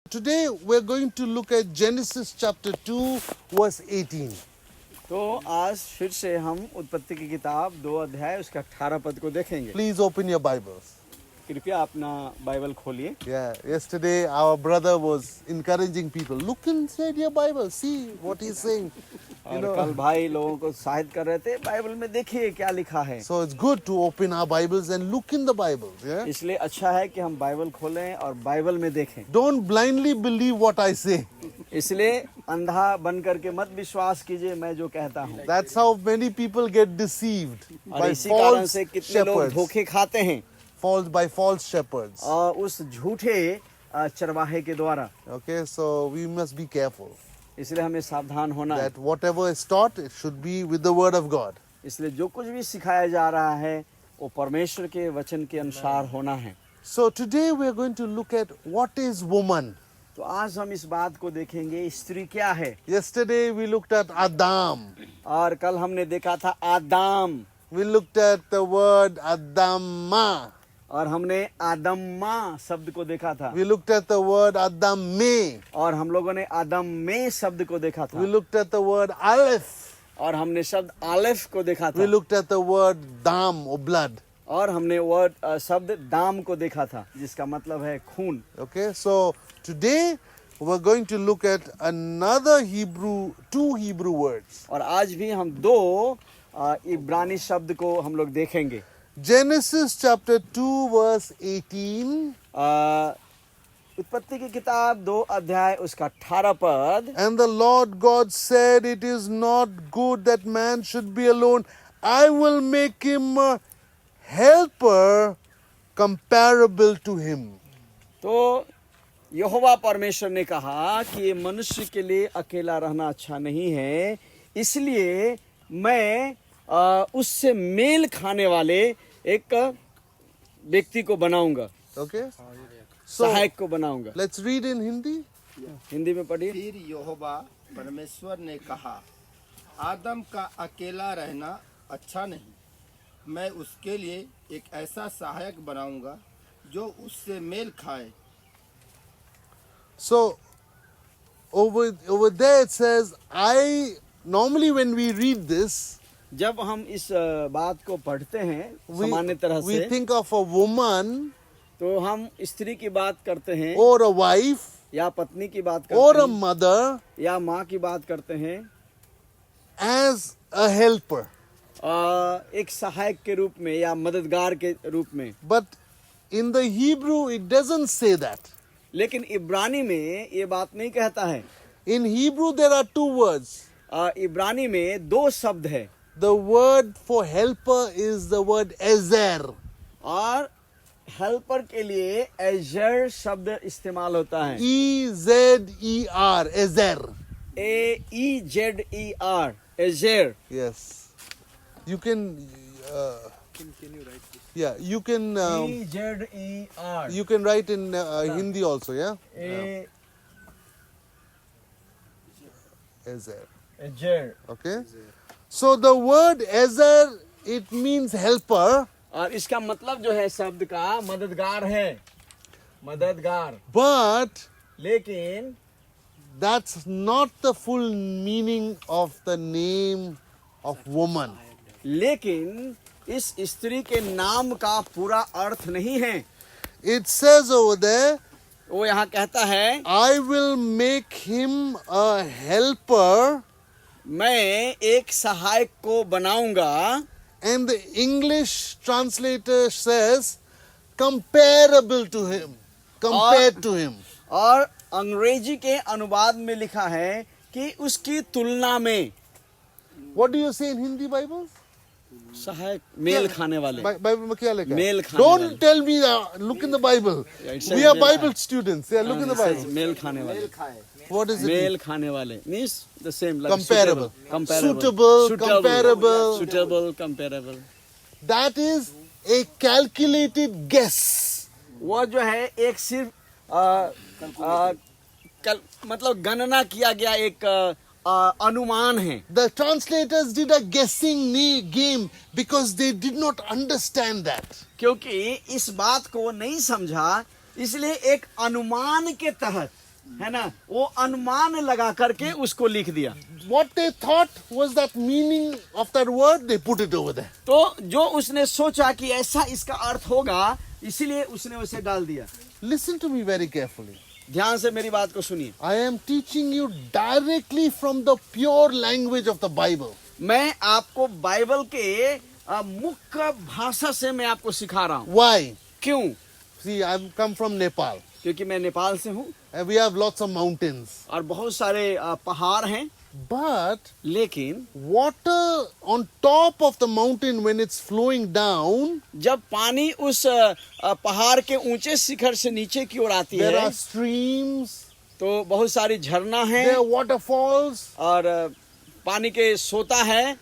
Today we're going to look at Genesis chapter 2 verse 18. तो आज फिर से हम उत्पत्ति की किताब 2 अध्याय उसका 18 पद को देखेंगे। Please open your Bibles. कृपया अपना बाइबल खोलिए। Yeah, yesterday our brother was encouraging people. Look inside your Bible, see what he's saying. और कल भाई लोगों को उत्साहित कर रहे थे, बाइबल में देखिए क्या लिखा है। So it's good to open our Bibles and look in the Bible. Yeah? इसलिए अच्छा है कि हम बाइबल खोलें और बाइबल में देखें। Don't blindly believe what I say. इसलिए अंधा बन करके मत विश्वास कीजिए मैं जो कहता हूँ। That's how many people get deceived और by इसी कारण false से कितने लोग shepherds. धोखे खाते हैं By false shepherds. और उस झूठे चरवाहे के द्वारा। Okay, so we must be careful इसलिए हमें सावधान होना है। that whatever is taught, it should be with the word of God. इसलिए जो कुछ भी सिखाया जा रहा है वो परमेश्वर के वचन के अनुसार होना है। So today we are going to look at what is woman. तो आज हम इस बात को देखेंगे स्त्री क्या है। Yesterday we looked at Adam. और कल हमने देखा था आदाम We looked at the word Adama. और हमने आदम्मा शब्द को देखा था। We looked at the word Adame. और हम लोगों ने आदम में शब्द को देखा था। We looked at the word Aleph. और हमने शब्द आलेफ को देखा We था। looked at the word Dam or blood. और हमने वर्ड शब्द दाम को देखा था जिसका मतलब है खून। Okay, so today we're going to look at another two Hebrew words. और आज भी हम 2 इब्रानी शब्द को हम लोग देखेंगे। Genesis chapter 2 verse 18. उत्पत्ति की किताब 2 अध्याय उसका 18 पद। And the Lord God said, it is not good that man should be alone. I will make him a helper comparable to him. तो यहोवा परमेश्वर ने कहा कि ये मनुष्य के लिए अकेला रहना अच्छा नहीं है, इसलिए मैं उससे मेल खाने वाले एक व्यक्ति को बनाऊंगा। Okay? So, सहायक को बनाऊंगा। let's read in Hindi. Hindi में पढ़िए। फिर यहोवा परमेश्वर ने कहा, आदम का अकेला रहना अच्छा नहीं, मैं उसके लिए एक ऐसा सहायक बनाऊंगा जो उससे मेल खाए। So, over there it says, normally when we read this, जब हम इस बात को पढ़ते हैं सामान्य तरह we से think of a woman तो हम स्त्री की बात करते हैं or a wife या पत्नी की बात or करते a हैं mother या माँ की बात करते हैं as a helper. एक सहायक के रूप में या मददगार के रूप में। But in the Hebrew it doesn't say that. लेकिन इब्रानी में ये बात नहीं कहता है। In Hebrew there are 2 words. इब्रानी में 2 शब्द है। The word for helper is the word ezer. और हेल्पर के लिए एजर शब्द इस्तेमाल होता है। E-Z-E-R, ezer. AEZER, Ezer. Yes. You can, can you write this? Yeah, you can, EZER, you can write in Hindi also, yeah? Ezer. Ezer. Okay? So the word ezer, it means helper. और इसका मतलब जो है शब्द का मददगार है, मददगार। But लेकिन that's not the full meaning of the name of woman. लेकिन इस स्त्री के नाम का पूरा अर्थ नहीं है। It says over there, वो यहाँ कहता है I will make him a helper, मैं एक सहायक को बनाऊंगा। and the English translator says comparable to him, compared to him. और अंग्रेजी के अनुवाद में लिखा है कि उसकी तुलना में। What do you say in Hindi Bible? सहायक मेल खाने वाले। Bible में क्या लिखा है? मेल खाने Don't वाले। tell me look in the Bible. Yeah, it says We are मेल Bible खाए। students. Yeah, look in the It says Bible. मेल खाने वाले। What is it? मेल खाने वाले means the same, like Comparable. comparable, Suitable, comparable. suitable, comparable। That is a calculated guess. वो जो है एक सिर्फ मतलब गणना किया गया एक अनुमान है। The translators did a guessing game because they did not understand that. क्योंकि इस बात को नहीं समझा, इसलिए एक अनुमान के तहत है ना, वो अनुमान लगा करके उसको लिख दिया। What they thought was that meaning of that word, they put it over there. तो जो उसने सोचा कि ऐसा इसका अर्थ होगा, इसीलिए उसने उसे डाल दिया। Listen to me very carefully. ध्यान से मेरी बात को सुनिए। I am teaching you directly from the pure language of the Bible. मैं आपको बाइबल के मुख्य भाषा से मैं आपको सिखा रहा हूँ। Why? क्यों? See, I've come from Nepal. क्योंकि मैं नेपाल से हूँ And we have lots of mountains. और बहुत सारे पहाड़ हैं, But लेकिन water on top of the mountain, when it's flowing down, जब पानी उस पहाड़ के ऊंचे शिखर से नीचे की ओर आती there है, are streams, तो बहुत सारी झरना there है are waterfalls. और पानी के सोता है।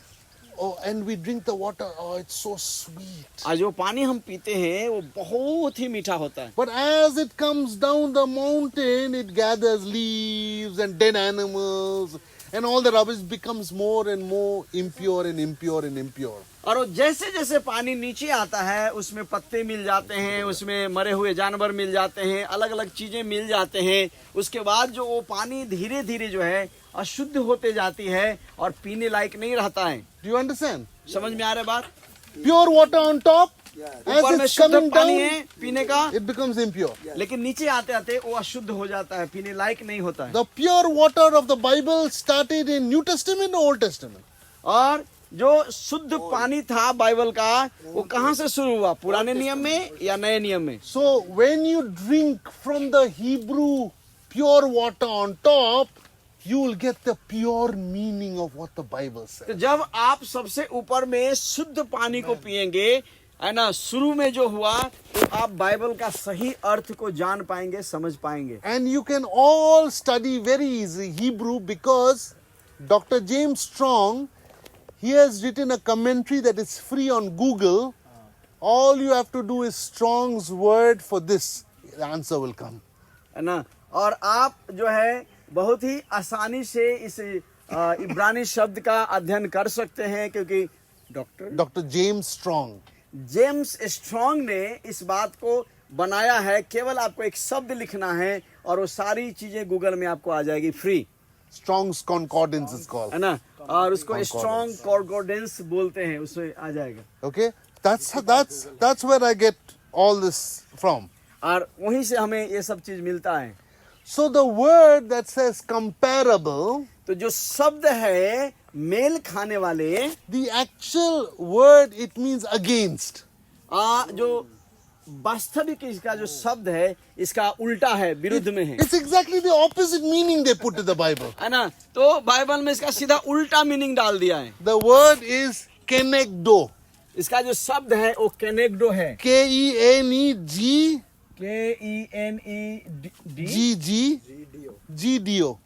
Oh, and we drink the water. Oh, it's so sweet. और जो पानी हम पीते हैं वो बहुत ही मीठा होता है। But as it comes down the mountain, it gathers leaves and dead animals, and all the rubbish becomes more and more impure and impure and impure. और वो जैसे जैसे पानी नीचे आता है, उसमें पत्ते मिल जाते हैं, उसमें मरे हुए जानवर मिल जाते हैं, अलग अलग चीजें मिल जाते हैं। उसके बाद जो वो पानी धीरे धीरे जो है अशुद्ध होते जाती है और पीने लायक नहीं रहता है। Do you understand? समझ में आ रहा है बात? Pure water on top, ऊपर as में it's शुद्ध coming पानी down, है पीने का, it becomes impure. लेकिन नीचे आते आते वो अशुद्ध हो जाता है, पीने लायक नहीं होता है। The pure water of the Bible started in New Testament or Old Testament? और जो शुद्ध पानी था बाइबल का, वो कहाँ से शुरू हुआ, पुराने नियम में या नए नियम में? So when you drink from the Hebrew pure water on top, you will get the pure meaning of what the Bible तो says. जब आप सबसे ऊपर में शुद्ध पानी को पिएंगे, है ना, शुरू में जो हुआ, तो आप बाइबल का सही अर्थ को जान पाएंगे, समझ पाएंगे। And you can all study very easy Hebrew because Dr. James Strong, he has written a commentary that is free on Google. All you have to do is Strong's word for this. The answer will come. है ना, और आप जो है बहुत ही आसानी से इस इब्रानी शब्द का अध्ययन कर सकते हैं, क्योंकि Dr. James Strong. James strong ने इस बात को बनाया है। केवल आपको एक शब्द लिखना है और वो सारी चीजें गूगल में आपको आ जाएगी free, Strong's Concordance is called. है ना, और उसको Concordance. स्ट्रॉन्ग कॉन्कॉर्डेंस बोलते हैं, उसमें आ जाएगा। Okay? That's where I get all this from. और वहीं से हमें ये सब चीज मिलता है। So the word that says comparable, तो जो शब्द है मेल खाने वाले, the actual word, it means against. जो वास्तविक इसका जो शब्द है, इसका उल्टा है, विरुद्ध में है, It's exactly the opposite meaning they put to the Bible. है ना। तो बाइबल में इसका सीधा उल्टा मीनिंग डाल दिया है। The word is kenegdo. इसका जो शब्द है वो केनेगडो है, Keneg KENEGGGDO।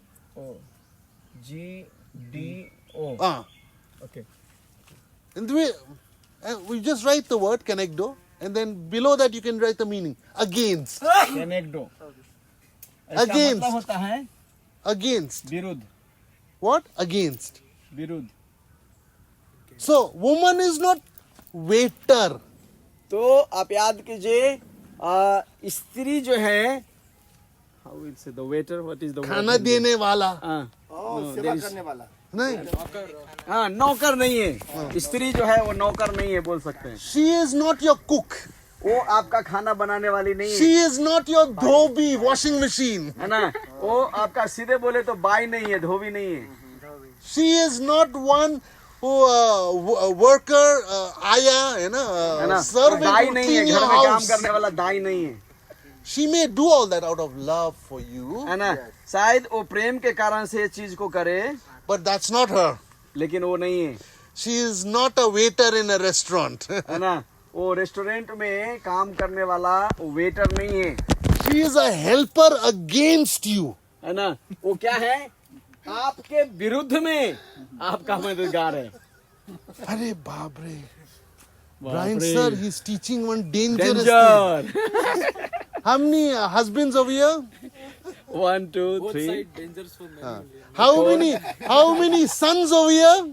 Okay, And the way, we just write the word kenegdo, and then below that you can write the meaning. Against. केनेगडो Against. मतलब होता है Against. विरुद्ध, What? Against. विरुद्ध। So, woman is not waiter. तो आप याद कीजिए, स्त्री जो है, how will say the waiter, what is the word? खाना देने वाला. सेवा करने वाला। नहीं. हाँ, नौकर नहीं है। स्त्री जो है वो नौकर नहीं है, बोल सकते हैं। She is not your cook. वो आपका खाना बनाने वाली नहीं है, She is not your dhobi washing machine. है ना। वो आपका सीधे बोले तो बाई नहीं है, धोबी नहीं है। She is not one who worker, aya, है ना, servant दाई who नहीं है, clean your घर में काम house. करने वाला दाई नहीं है, She may do all that out of love for you, है ना। शायद वो प्रेम के कारण से ये चीज को करे, but that's not her. लेकिन वो नहीं है, She is not a waiter in a restaurant. है ना। वो रेस्टोरेंट में काम करने वाला वो वेटर नहीं है, She is a helper against you. है ना। वो क्या है, आपके विरुद्ध में आपका मददगार है। अरे बाप रे. Brian sir, he's teaching one dangerous thing. Danger. How many husbands over here? 1 2 3 How many sons over here?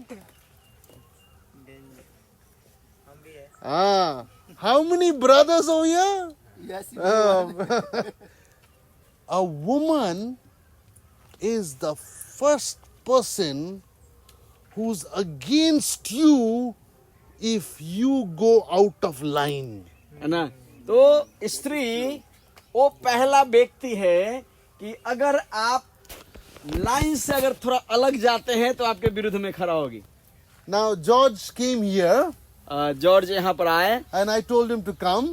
How many brothers over here? Yes, A woman is the first person who's against you if you go out of line. है ना। तो स्त्री वो पहला व्यक्ति है कि अगर आप लाइन से अगर थोड़ा अलग जाते हैं तो आपके विरुद्ध में खड़ा होगी। Now George came here George यहाँ पर आए and I told him to come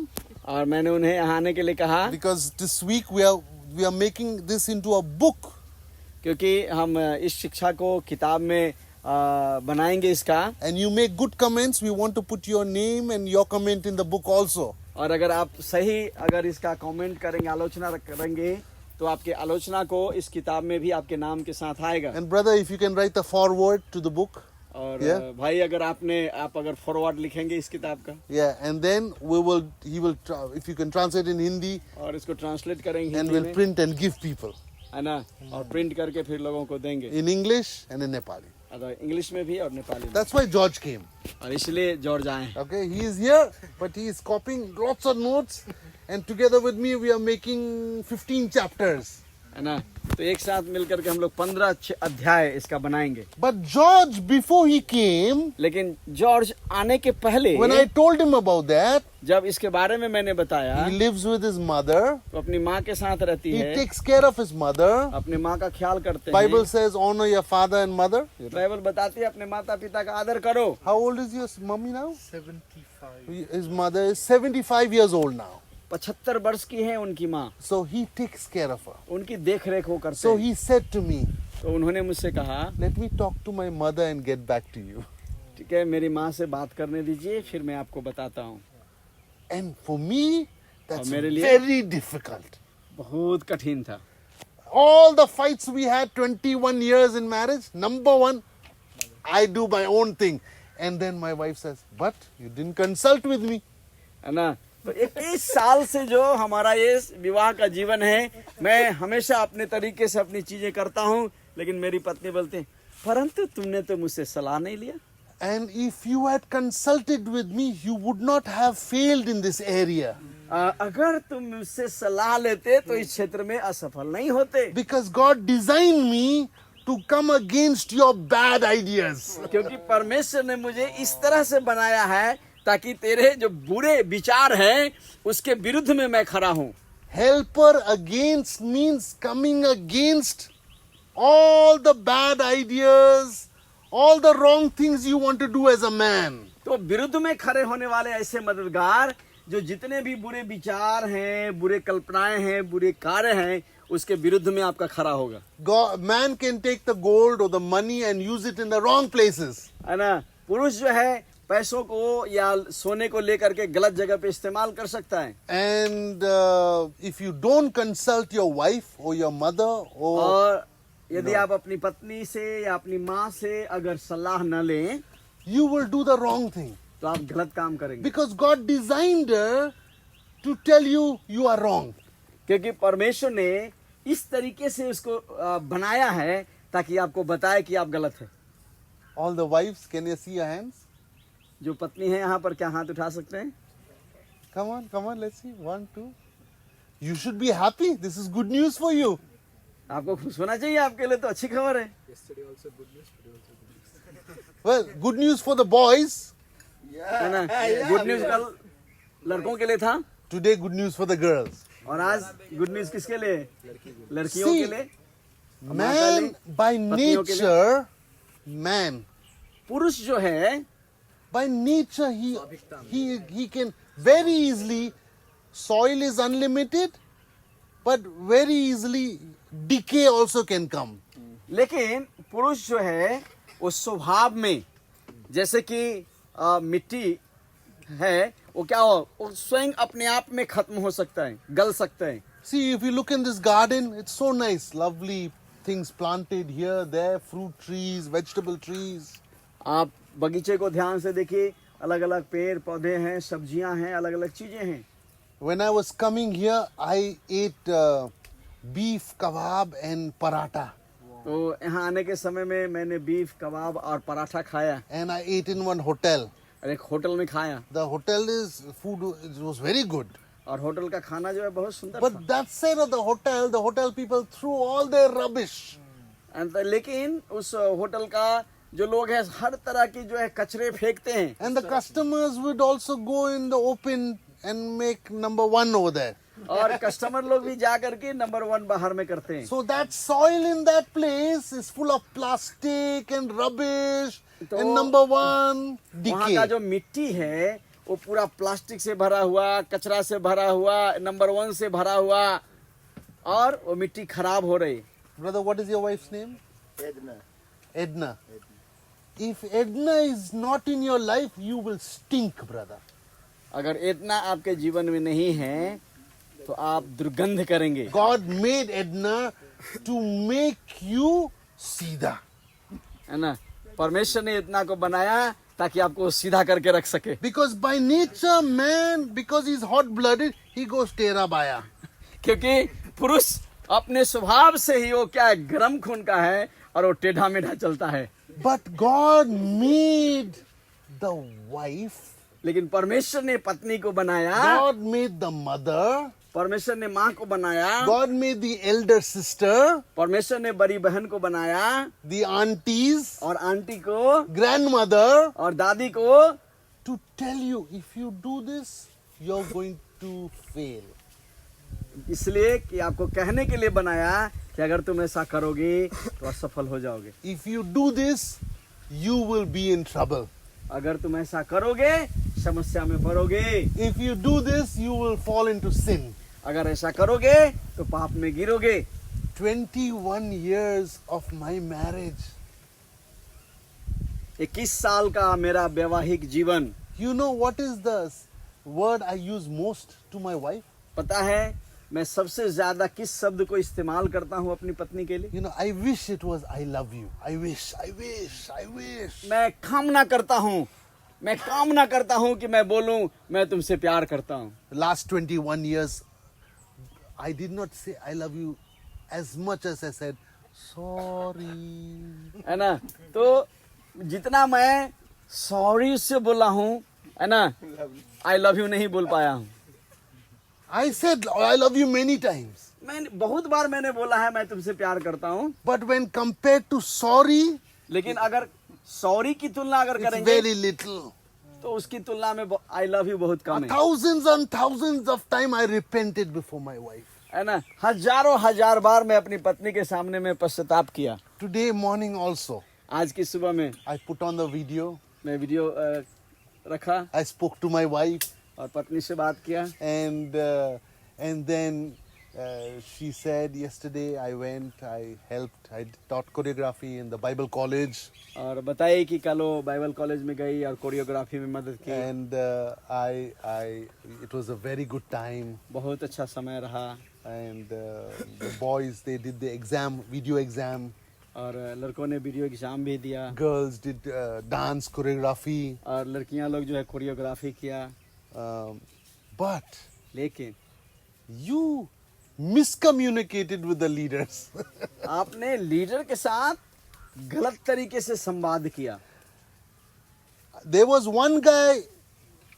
और मैंने उन्हें यहाँ आने के लिए कहा, because this week we are making this into a book. क्योंकि हम इस शिक्षा को किताब में बनाएंगे इसका। And you make good comments, we want to put your name and your comment in the book also. और अगर आप सही अगर इसका कमेंट करेंगे, आलोचना करेंगे, तो आपके आलोचना को इस किताब में भी आपके नाम के साथ आएगा। And brother, if you can write the foreword to the book. और Yeah. भाई अगर आप अगर फॉरवर्ड लिखेंगे इस किताब का, Yeah, and then he will, if you can translate in Hindi, और इसको ट्रांसलेट करेंगे and हिंदी will में, print and give people है ना, और प्रिंट करके फिर लोगों को देंगे, in English and in Nepali. अगर इंग्लिश में भी और नेपाली में। That's why George came. और इसलिए जॉर्ज आए। Okay, he is here, but he is copying lots of notes, and together with me, we are making 15 chapters. है ना, तो एक साथ मिलकर के हम लोग 15 अध्याय इसका बनाएंगे। But George, before he came, लेकिन जॉर्ज आने के पहले when I told him about that, जब इसके बारे में मैंने बताया, he lives with his mother. तो अपनी माँ के साथ रहती He है, takes care of his mother. अपनी माँ का ख्याल करते Bible हैं। says, honor your father and mother. Bible बताती है अपने माता पिता का आदर करो। How old is your mummy now? 75. His mother is 75 years old now. 75 वर्ष की है उनकी माँ, So he takes care of her. उनकी देख रेख वो करते So हैं। he said to me, तो उन्होंने मुझसे कहा, let me talk to my mother and get back to you. ठीक है, मेरी माँ से बात करने दीजिए, फिर मैं आपको बताता हूँ। And for me, that's मेरे लिए- very difficult. बहुत कठिन था। All the fights we had 21 years in marriage, number one, I do my own thing. And then my wife says, but you didn't consult with me. है ना, तो 21 साल से जो हमारा ये विवाह का जीवन है, मैं हमेशा अपने तरीके से अपनी चीजें करता हूँ, लेकिन मेरी पत्नी बोलते हैं, परंतु तुमने तो मुझसे सलाह नहीं लिया। And if you had consulted with me, you would not have failed in this area. अगर तुम मुझसे सलाह लेते तो इस क्षेत्र में असफल नहीं होते, Because God designed me to come against your bad ideas. क्योंकि परमेश्वर ने मुझे इस तरह से बनाया है ताकि तेरे जो बुरे विचार हैं उसके विरुद्ध में मैं खड़ा हूँ। Helper against means coming against all the bad ideas, all the wrong things you want to do as a man. तो विरुद्ध में खड़े होने वाले ऐसे मददगार जो जितने भी बुरे विचार हैं, बुरे कल्पनाएं हैं, बुरे कार्य हैं, उसके विरुद्ध में आपका खड़ा होगा। Man can take the gold or the money and use it in the wrong places. है ना, पुरुष जो है पैसों को या सोने को लेकर के गलत जगह पे इस्तेमाल कर सकता है। And if you don't consult your wife or your mother or और यदि आप अपनी पत्नी से या अपनी माँ से अगर सलाह न लें you will do the wrong thing. तो आप गलत काम करेंगे, Because God designed her to tell you you are wrong. क्योंकि परमेश्वर ने इस तरीके से उसको बनाया है ताकि आपको बताए कि आप गलत है। All the wives, can you see your hands? जो पत्नी है यहाँ पर क्या हाथ उठा सकते हैं? Come on, let's see. 1, 2. You should be happy. This is good news for you. आपको खुश होना चाहिए, आपके लिए तो अच्छी खबर है। Well, good news for the boys. है ना, गुड न्यूज कल लड़कों के लिए था Today, good news for the girls. और आज गुड न्यूज किसके लिए? लड़कियों के See, लिए। man by पत्नियों के लिए। nature, man पुरुष जो है by nature he can very easily, soil is unlimited, but very easily decay also can come. लेकिन पुरुष जो है वो स्वभाव में जैसे कि मिट्टी है, वो क्या हो, वो स्वयं अपने आप में खत्म हो सकता है, गल सकता है। See, if you look in this garden, it's so nice, lovely things planted here, there, fruit trees, vegetable trees. आप बगीचे को ध्यान से देखिए, अलग अलग पेड़ पौधे हैं, सब्जियां हैं, अलग अलग चीजें हैं। When I was coming here, I ate beef, kebab and paratha. तो यहाँ आने के समय में मैंने बीफ कबाब और पराठा खाया And I ate in one hotel. और एक होटल में खाया, The hotel food it was very good. और होटल का खाना जो है बहुत सुंदर था। But that side of the hotel people threw all their rubbish. लेकिन उस होटल का जो लोग हैं हर तरह की जो है कचरे फेंकते हैं, And the customers would also go in the open and make number one over there. और कस्टमर लोग भी जा करके नंबर 1 बाहर में करते हैं। So that soil in that place is full of plastic and rubbish तो and number one वहाँ decay. का जो मिट्टी है वो पूरा प्लास्टिक से भरा हुआ, कचरा से भरा हुआ, नंबर 1 से भरा हुआ, और वो मिट्टी खराब हो रही। Brother, what is your wife's name? Edna. Edna. If Edna is not in your life, you will stink, brother. अगर इतना आपके जीवन में नहीं है तो आप दुर्गंध करेंगे। God made Edna to make you सीधा. है ना, परमेश्वर ने इतना को बनाया ताकि आपको सीधा करके रख सके। Because by nature, man, because he's hot-blooded, he goes tera baya. क्योंकि पुरुष अपने स्वभाव से ही वो क्या है, गर्म खून का है और वो टेढ़ा मेढ़ा चलता है। But God made the wife. लेकिन परमेश्वर ने पत्नी को बनाया, God made the mother. परमेश्वर ने माँ को बनाया, God made the elder sister, परमेश्वर ने बड़ी बहन को बनाया, the aunties, और आंटी को, grandmother, और दादी को, to tell you, if you do this, you're going to fail. इसलिए कि आपको कहने के लिए बनाया कि अगर तुम ऐसा करोगे तो असफल हो जाओगे। If you do this, you will be in trouble. अगर तुम ऐसा करोगे समस्या में पड़ोगे। If you do this, you will fall into sin. अगर ऐसा करोगे तो पाप में गिरोगे। 21 years of my marriage. 21 साल का मेरा वैवाहिक जीवन। You know what is the word I use most to my wife? पता है मैं सबसे ज्यादा किस शब्द को इस्तेमाल करता हूँ अपनी पत्नी के लिए? You know, I wish it was I love you. I wish. मैं कामना करता हूँ कि मैं बोलूँ मैं तुमसे प्यार करता हूँ। Last 21 years, I did not say I love you as much as I said sorry. है ना, तो जितना मैं सॉरी उससे बोला हूँ, है ना, आई लव यू नहीं बोल पाया हूँ। I said I love you many times. मैंने बहुत बार मैंने बोला है मैं तुमसे प्यार करता हूँ, But when compared to sorry, लेकिन अगर सॉरी की तुलना अगर it's करेंगे very little. तो उसकी तुलना में आई लव यू बहुत कम है। Thousands and thousands of times I repented before my wife. है ना, हजारों हजार बार मैं अपनी पत्नी के सामने में पश्चाताप किया। Today morning also, आज की सुबह में I put on the video. मैं वीडियो रखा I spoke to my wife, और पत्नी से बात किया, and then she said yesterday I went, I helped, I taught choreography in the Bible college, और बताई कि कल वो बाइबल कॉलेज में गई और कोरियोग्राफी में मदद की। and it was a very good time. बहुत अच्छा समय रहा, And the boys, they did the exam, video exam. और लड़कों ने वीडियो एग्जाम भी दिया, Girls did dance choreography. और लड़कियां लोग जो है कोरियोग्राफी किया। But लेकिन you miscommunicated with the leaders. आपने लीडर के साथ गलत तरीके से संवाद किया। There was one guy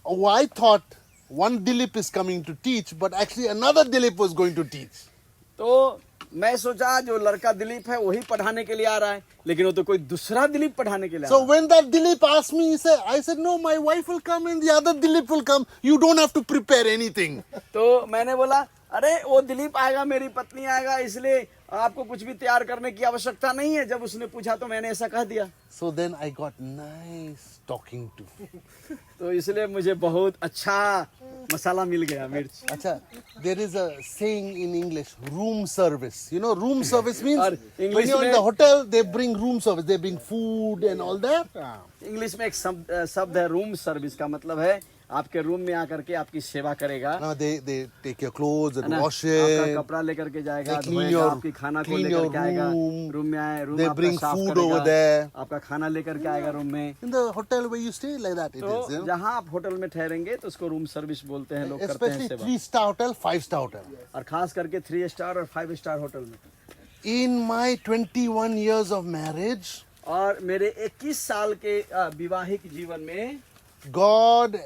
who I thought one Dilip is coming to teach, but actually another Dilip was going to teach. तो मैं सोचा जो लड़का दिलीप है वही पढ़ाने के लिए आ रहा है, लेकिन वो तो कोई दूसरा दिलीप पढ़ाने के लिए आ So रहा है। when that Dilip asked me, I said, no, my wife will come and the other Dilip will come. You don't have to prepare anything. तो मैंने बोला अरे वो दिलीप आएगा, मेरी पत्नी आएगा, इसलिए आपको कुछ भी तैयार करने की आवश्यकता नहीं है। जब उसने पूछा तो मैंने ऐसा कह दिया। So then I got nice talking to. तो इसलिए मुझे बहुत अच्छा मसाला मिल गया, मिर्च। Acha, there is a saying in English, room service. You know, room service means और when English you're in में- the hotel, they bring room service. They bring food and all that. English में एक शब्द है room service का, मतलब है आपके रूम में आकर के आपकी सेवा करेगा, Now they take your clothes है and ना, wash आपका it. कपड़ा लेकर के जाएगा, They clean धोएगा, your- आपकी खाना को clean लेकर your के आएगा, room. रूम में आए, रूम They आपका bring साफ food करेगा, over there. आपका खाना लेकर के आएगा रूम में। In the hotel where you stay, like that it तो is. You know? जहाँ आप होटल में ठहरेंगे तो उसको रूम सर्विस बोलते हैं, लोग करते हैं Especially सेवा। 3-star hotel, 5-star hotel. और खास करके 3 स्टार और 5 स्टार होटल में। In my 21 years of marriage, और मेरे 21 साल के विवाहिक जीवन में God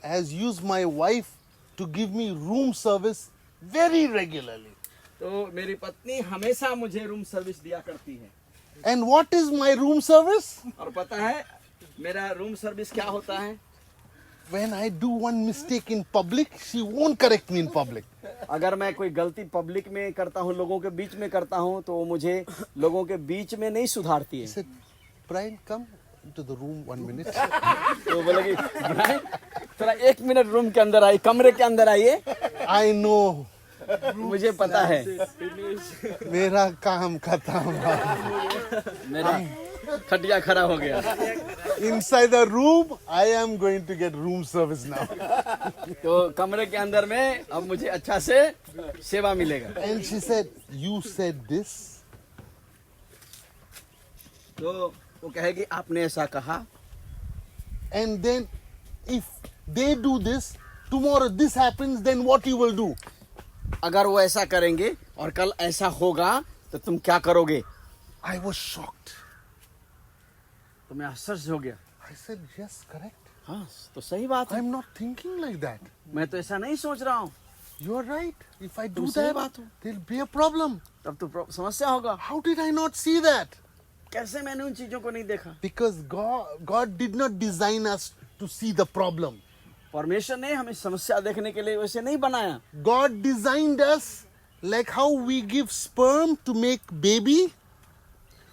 has used my wife to give me room service very regularly. तो मेरी पत्नी हमेशा मुझे रूम सर्विस दिया करती है। And what is my room service? और पता है मेरा रूम सर्विस क्या होता है? When I do one mistake in public, she won't correct me in public. अगर मैं कोई गलती पब्लिक में करता हूँ, लोगों के बीच में करता हूँ, तो वो मुझे लोगों के बीच में नहीं सुधारती He है। said, Brian, come into the room 1 minute. तो बोलेगी "भाई, थोड़ा 1 मिनट रूम के अंदर आइए, कमरे के अंदर आइए, I know. मुझे पता है मेरा काम खत्म. मेरा खटिया खड़ा हो गया। Inside the room, I am going to get room service now. तो कमरे के अंदर में अब मुझे अच्छा से सेवा मिलेगा। And she said, you said this. तो वो कहेगी आपने ऐसा कहा, And then if they do this, tomorrow this happens, then what you will do? अगर वो ऐसा करेंगे और कल ऐसा होगा तो तुम क्या करोगे? I was shocked. तो मैं आश्चर्य हो गया। I said, yes, correct. हाँ तो सही बात है, I'm not thinking like that. मैं तो ऐसा नहीं सोच रहा हूँ। You're right. If I do तुम सही that, बात हो। there'll be a problem. तब तो समस्या होगा। How did I not see that? कैसे मैंने उन चीजों को नहीं देखा? Because God did not design us to see the problem. परमेश्वर ने हमें समस्या देखने के लिए वैसे नहीं बनाया। God designed us like how we give sperm to make baby.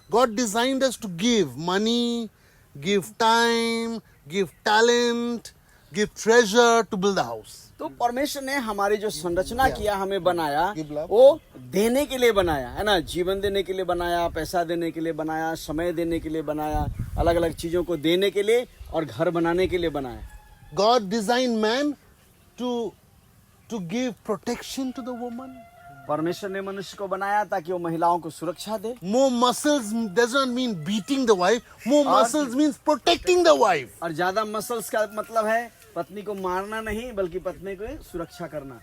God designed us to give money, give time, give talent, give treasure to build a house. तो परमेश्वर ने हमारी जो संरचना किया, हमें बनाया, Give love. वो देने के लिए बनाया है ना, जीवन देने के लिए बनाया, पैसा देने के लिए बनाया, समय देने के लिए बनाया, अलग अलग चीजों को देने के लिए और घर बनाने के लिए बनाया। God designed man to give protection to the woman. परमेश्वर ने मनुष्य को बनाया ताकि वो महिलाओं को सुरक्षा दे। More muscles does not mean beating the wife. More muscles means protecting the wife. और ज्यादा मसल्स का मतलब है पत्नी को मारना नहीं, बल्कि पत्नी को सुरक्षा करना।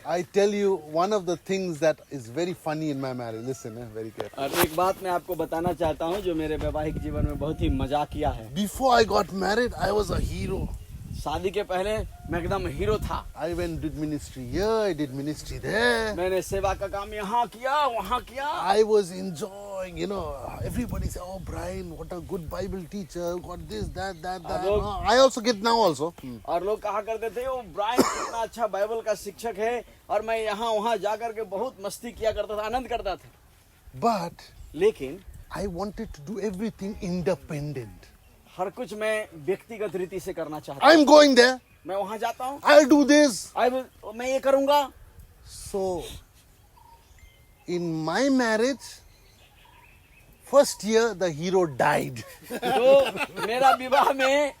I tell you one of the things that is very funny in my marriage. Listen, very carefully. और एक बात मैं आपको बताना चाहता हूँ जो मेरे वैवाहिक जीवन में बहुत ही मजाकिया है। Before I got married, I was a hero. शादी के पहले मैं एकदम हीरो था। I went did ministry here, I did ministry there. मैंने सेवा का काम यहाँ किया, वहाँ किया। I was enjoying, everybody say, oh, Brian, what a good Bible teacher, got this, that. लोग- No, I also get now also. और लोग कहा करते थे वो ब्रायन कितना अच्छा बाइबल का शिक्षक है, और मैं यहाँ वहाँ जाकर के बहुत मस्ती किया करता था, आनंद करता था। But लेकिन I wanted to do everything independent. हर कुछ मैं व्यक्तिगत रीति से करना चाहता I'm going there, हूँ। मैं वहाँ जाता हूँ, I'll do this. मैं ये करूँगा। So, in my marriage, first year the hero died. तो मेरा विवाह में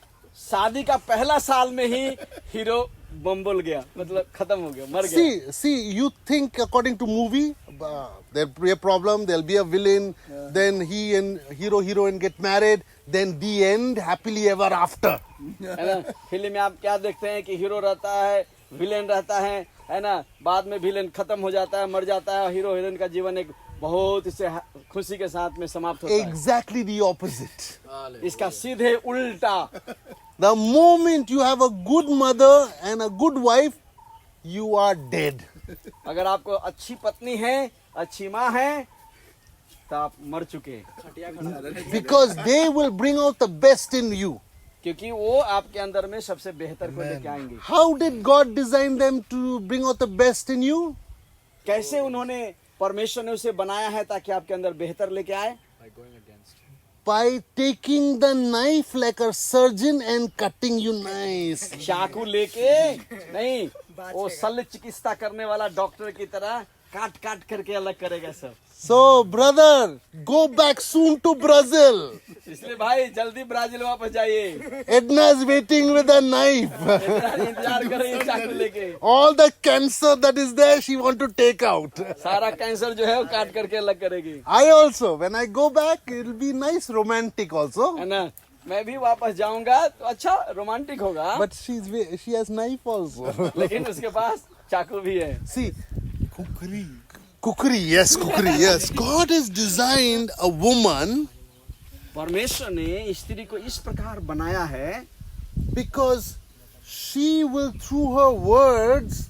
शादी का पहला साल में ही हीरो बम बोल गया, मतलब खत्म हो गया, मर गया। See, you think according to movie, there'll be a problem, there'll be a villain, then he and heroine get married, then the end, happily ever after. है ना, फिल्म में आप क्या देखते हैं कि हीरो रहता है, विलेन रहता है ना, बाद में विलेन खत्म हो जाता है, मर जाता है, हीरो हीरोइन का जीवन एक बहुत इससे खुशी के साथ में समाप्त होता है। Exactly the opposite. इसका सीधे उल्टा। The moment you have a good mother and a good wife, you are dead. अगर आपको अच्छी पत्नी है, अच्छी माँ है, तो आप मर चुके हैं। Because they will bring out the best in you. क्योंकि वो आपके अंदर में सबसे बेहतर को लेके आएंगे। How did God design them to bring out the best in you? कैसे उन्होंने, परमेश्वर ने उसे बनाया है ताकि आपके अंदर बेहतर लेके आए? By taking the knife like a surgeon and cutting you nice. चाकू लेके नहीं, वो शल्य चिकित्सा करने वाला डॉक्टर की तरह काट काट करके अलग करेगा सब। So, brother, go back soon to Brazil. इसलिए भाई जल्दी ब्राजील वापस जाइए। Edna is waiting with a knife. इंतजार करिए चाकू लेके। All the cancer that is there, she want to take out. सारा कैंसर जो है वो काट करके अलग करेगी। I also, when I go back, it'll be nice, romantic also. है ना, मैं भी वापस जाऊंगा तो अच्छा रोमांटिक होगा। But she has knife also. लेकिन उसके पास चाकू भी है। See, kukri, yes. God has designed a woman परमेश्वर ने स्त्री को इस प्रकार बनाया है because she will, through her words,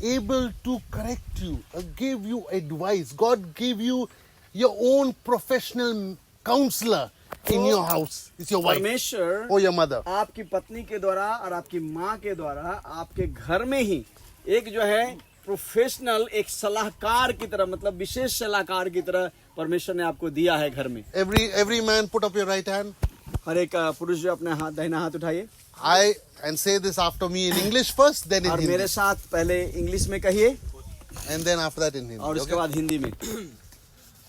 able to correct you, give you advice. God gave you your own professional counselor in your house. It's your wife परमेश्वर or your mother. आपकी पत्नी के द्वारा और आपकी माँ के द्वारा आपके घर में ही एक जो है प्रोफेशनल, एक सलाहकार की तरह, मतलब विशेष सलाहकार की तरह परमेश्वर ने आपको दिया है घर में। Every man put up your right hand. हर एक पुरुष जो अपने हाथ दाहिना हाथ उठाइए I and say this after me in English first, then in और मेरे Hindi, साथ पहले इंग्लिश में कहिए and then after that in Hindi. और उसके Okay? बाद हिंदी में।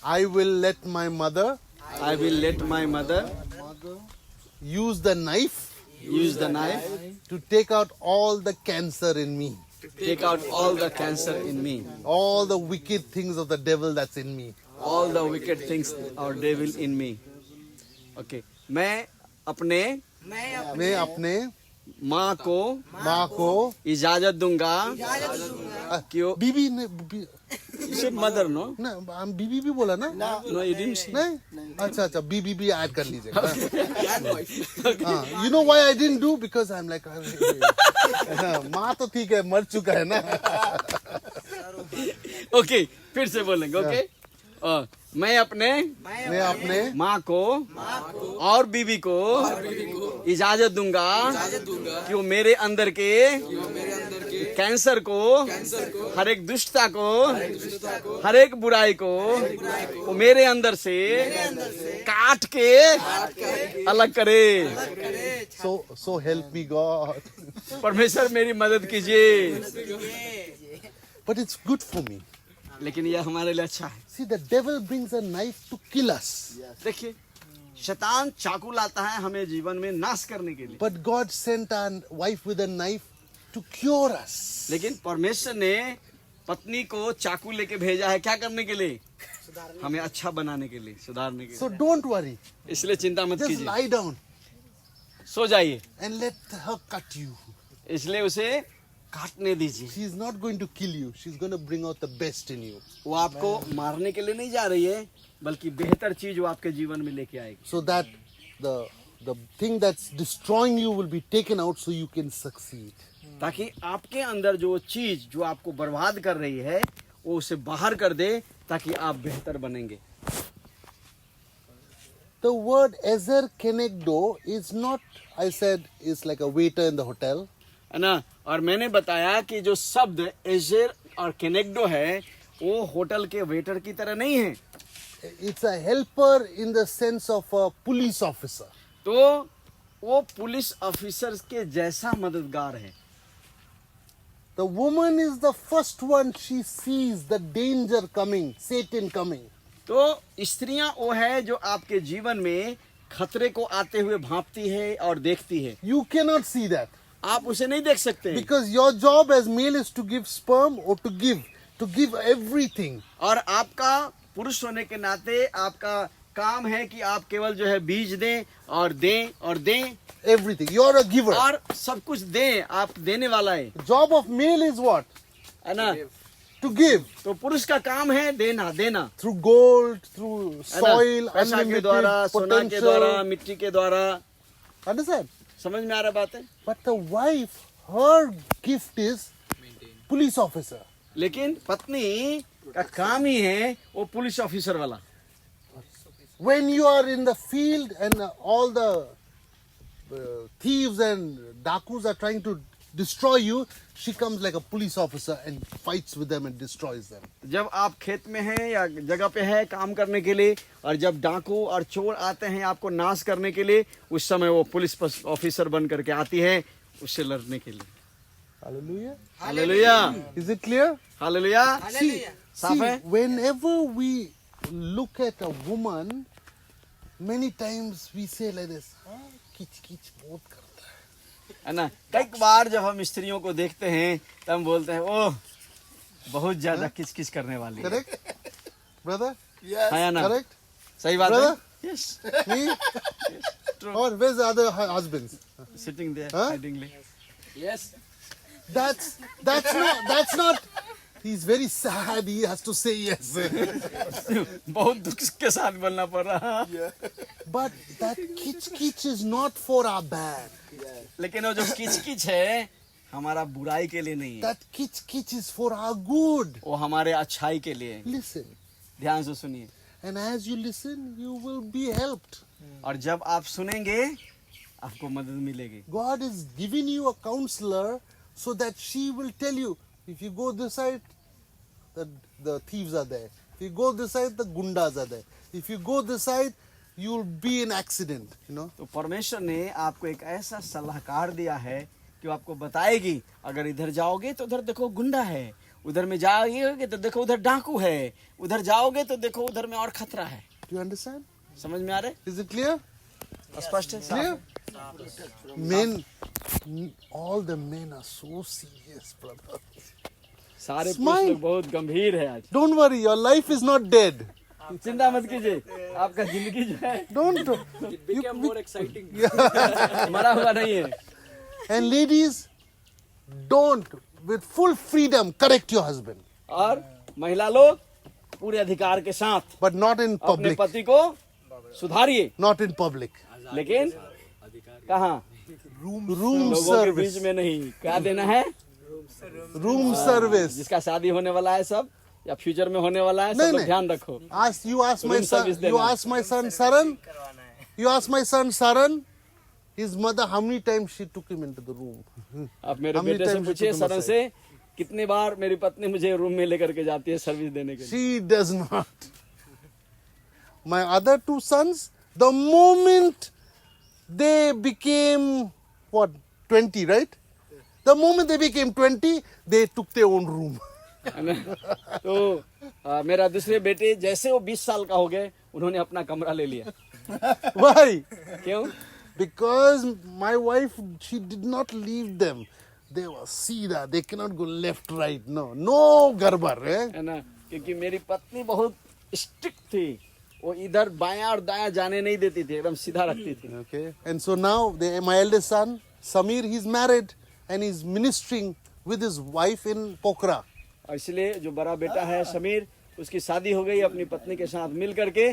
I will let my mother I will let my mother use the knife use the knife, to take out all the cancer in me, take out all the cancer in me, all the wicked things of the devil that's in me. all the wicked things or devil in me. Okay. मैं अपने मैं अपने माँ को माँ को इजाजत दूंगा कि वो बीबी ने मदर नो ना बीबी भी बोला ना नो यू डिडंट से नहीं अच्छा बीबी भी ऐड कर लीजिएगा you know why I didn't do because I am like माँ तो ठीक है मर चुका है ना ओके फिर से बोलेंगे ओके मैं अपने माँ को और बीवी को इजाजत दूंगा कि वो मेरे अंदर के कैंसर को, हर एक दुष्टता को, हर एक बुराई को वो मेरे अंदर से काट के अलग करे। so help me God. परमेश्वर मेरी मदद कीजिए। But it's good for me. लेकिन यह हमारे लिए अच्छा है। See, the devil brings a knife to kill us. देखिए शैतान चाकू लाता है हमें जीवन में नाश करने के लिए, But God sent our wife with a knife to cure us. लेकिन परमेश्वर ने पत्नी को चाकू लेके भेजा है क्या करने के लिए? हमें अच्छा बनाने के लिए, सुधारने के So लिए। don't worry. इसलिए चिंता मत Just कीजिए, lie down सो जाइए, and let her cut you. इसलिए उसे काटने दीजिए। She is not going to kill you. She's going to bring out the best in you. वो आपको मारने के लिए नहीं जा रही है, बल्कि बेहतर चीज वो आपके जीवन में लेके आएगी, So that the thing that's destroying you will be taken out so you can succeed. ताकि आपके अंदर जो चीज जो आपको बर्बाद कर रही है वो उसे बाहर कर दे, ताकि आप बेहतर बनेंगे। The word Ezer Kenegdo is not, I said, is like a waiter in the hotel. है ना। और मैंने बताया कि जो शब्द एजेर और केनेक्डो है वो होटल के वेटर की तरह नहीं है, It's a helper in the sense of a police officer. तो वो पुलिस ऑफिसर के जैसा मददगार है। The woman is the first one, she sees the danger coming, Satan coming. तो स्त्रियां वो है जो आपके जीवन में खतरे को आते हुए भांपती है और देखती है। You cannot see that. आप उसे नहीं देख सकते, Because your job as male is to give sperm or to give everything. और आपका पुरुष होने के नाते आपका काम है कि आप केवल जो है बीज दें और दें और दें, Everything. You're a giver. और सब कुछ दें, आप देने वाला है, Job of male is what? है ना। To give. तो पुरुष का काम है देना देना, Through gold, through है ना? soil, पैसा के unlimited द्वारा, सोना के द्वारा, potential. मिट्टी के द्वारा। Understand? समझ में आ रहा बात है? But the wife, her gift is police officer. लेकिन पत्नी का काम ही है वो पुलिस ऑफिसर वाला। When you are in the field and all the thieves and dakus are trying to destroy you, she comes like a police officer and fights with them and destroys them. जब आप खेत में हैं या जगह पे है काम करने के लिए, और जब डाकू और चोर आते हैं आपको नाश करने के लिए, उस समय वो पुलिस ऑफिसर बन करके आती है उससे लड़ने के लिए। Hallelujah. Hallelujah, Is it clear? Hallelujah. साफ है? Whenever we look at a woman, many times we say like this, किच किच बहुत करता है। है ना। कई बार जब हम स्त्रियों को देखते हैं तब हम बोलते हैं ओह बहुत ज्यादा किचकिच करने वाली है। Correct? Brother? है ना, Correct? सही बात Brother? है। Yes, Me? Or where's the other husbands? Sitting there Huh? Hidingly. Yes, That's not. He's very sad. He has to say yes. बहुत दुख के साथ बोलना पड़ रहा है। But that kitch is not for our bad. लेकिन वो जो किचकिच है हमारा बुराई के लिए नहीं है, That kitch is for our good. वो हमारे अच्छाई के लिए है। Listen. ध्यान से सुनिए, And as you listen, you will be helped. और जब आप सुनेंगे आपको मदद मिलेगी। God is giving you a counselor so that she will tell you, if you go this side, the thieves are there. If you go this side, the gundas are there. If you go this side, you will be in accident, you know. तो परमेश्वर ने आपको एक ऐसा सलाहकार दिया है कि वो आपको बताएगी, अगर इधर जाओगे तो उधर देखो गुंडा है, उधर में जाओगे तो देखो उधर डाकू है, उधर जाओगे तो देखो उधर में और खतरा है। Do you understand? समझ में आ रहा है? Is it clear? स्पष्ट है? Clear? Men, all the men are so serious, brother. सारे पुरुष Smile. लोग बहुत गंभीर है आज। Don't worry, your life is not dead. चिंता मत कीजिए, आपका जिंदगी जो है Don't. became more exciting. मरा हुआ नहीं है। And ladies, don't, with full freedom, correct your husband. और महिला लोग पूरे अधिकार के साथ But not in अपने public. पति को सुधारिए, Not in public. लेकिन कहाँ? Room लोगों के बीच service. में नहीं। क्या देना है? Room service. जिसका शादी होने वाला है सब, या फ्यूचर में होने वाला है, सब नहीं, लोग नहीं। ध्यान रखो। You ask my Room son, service you देना है। ask my son Saran, you ask my son Saran, his mother, how many times she took him into the room? आप मेरे How many बेटे से times you पूछिए took him Saran aside? से, कितने बार मेरी पत्नी मुझे रूम में लेकर के जाती है सर्विस देने के लिए। She does not. My other two sons, the moment they became, what, 20, right? The moment they became 20, they took their own room. है ना? तो मेरा दूसरे बेटे जैसे वो 20 साल का हो गए, उन्होंने अपना कमरा ले लिया। Why? क्यों? Because my wife, she did not leave them. They were Sida. They cannot go left, right. No garbar. Eh? है ना? क्योंकि मेरी पत्नी बहुत स्ट्रिक्ट थी, वो इधर बायां और दायां जाने नहीं देती थी, एकदम सीधा रखती थी। Okay. And so now, my eldest son, Samir, he's married and he's ministering with his wife in Pokhara. और इसलिए जो बड़ा बेटा है समीर, उसकी शादी हो गई अपनी पत्नी के साथ मिल करके,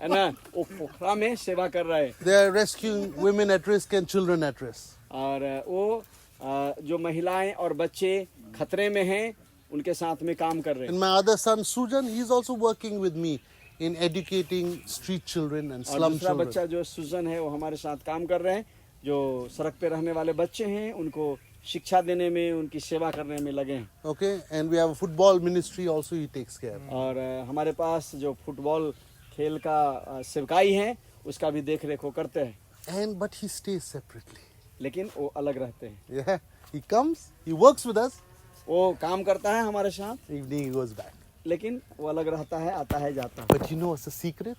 है ना? वो पोखरा में सेवा कर रहा है। They are rescuing women at risk and children at risk. और वो जो महिलाएं और बच्चे खतरे में हैं, उनके साथ में काम कर रहे हैं। And my other son, Sujan, he's also working with me in educating street children and और slum दूसरा children. बच्चा जो सुजन है, वो हमारे साथ काम कर रहे हैं। जो सड़क पे रहने वाले बच्चे हैं, उनको शिक्षा देने में, उनकी सेवा करने में लगे हैं। Okay. And we have a football ministry also he takes care of. और हमारे पास जो फुटबॉल खेल का सेवकाई है, उसका भी देख रेख वो करते हैं। But he stays separately. लेकिन वो अलग रहते हैं। Yeah. He comes, he works with us. वो काम करता है हमारे साथ, Evening he goes back. लेकिन वो अलग रहता है, आता है, जाता है। But you know what's the secret?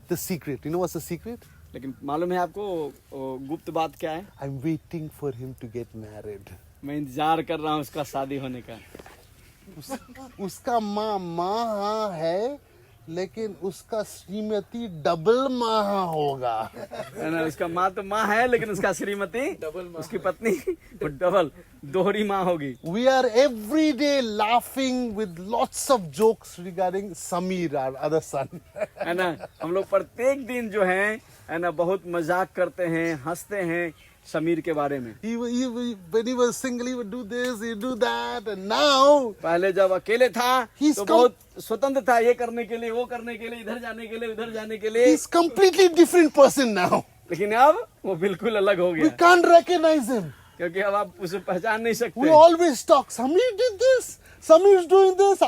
The secret. You know what's the secret? लेकिन मालूम है आपको वो गुप्त बात क्या है? I'm waiting for him to get married. मैं इंतजार कर रहा हूँ उसका शादी होने का। उसका माँ है, लेकिन उसका श्रीमती डबल माँ होगा. है ना? उसका माँ तो माँ है, लेकिन उसका श्रीमती, उसकी पत्नी वो डबल दोहरी माँ होगी। We are every day laughing with lots of jokes regarding Samir, our other son. है ना? हम लोग प्रत्येक दिन जो है ना, बहुत मजाक करते हैं, हंसते हैं समीर के बारे में। When he was single, he would do this, he would do that, and now पहले जब अकेले था He's तो बहुत स्वतंत्र था, ये करने के लिए, वो करने के लिए, इधर जाने के लिए, उधर जाने के लिए। he's completely different person now. लेकिन अब वो बिल्कुल अलग हो We गया, can't recognize him. क्योंकि अब आप उसे पहचान नहीं सकते। We always talk. Samir did this. Samir's doing this.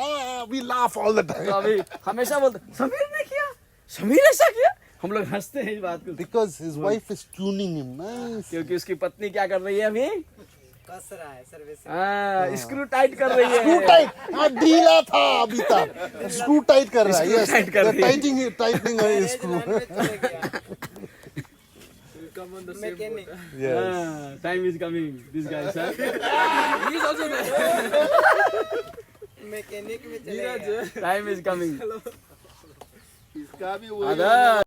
We laugh all the तो time. अभी हमेशा बोलते समीर ने किया, समीर ऐसा किया, हम लोग हंसते हैं इस बात को, Because his wife is tuning him. Nice. क्योंकि उसकी पत्नी क्या कर रही है अभी? कस रहा है सर्विस। हाँ, स्क्रू टाइट कर रही है। Screw tight. ढीला था अभी तक. Screw tight कर रहा है. Screw Yes. tight कर They're रही है। tightening his screw. Come on the same boat. Yes. Time is coming. This guy, sir. He is also there. Mechanic में चले गया। Time is coming. इसका भी वही अगर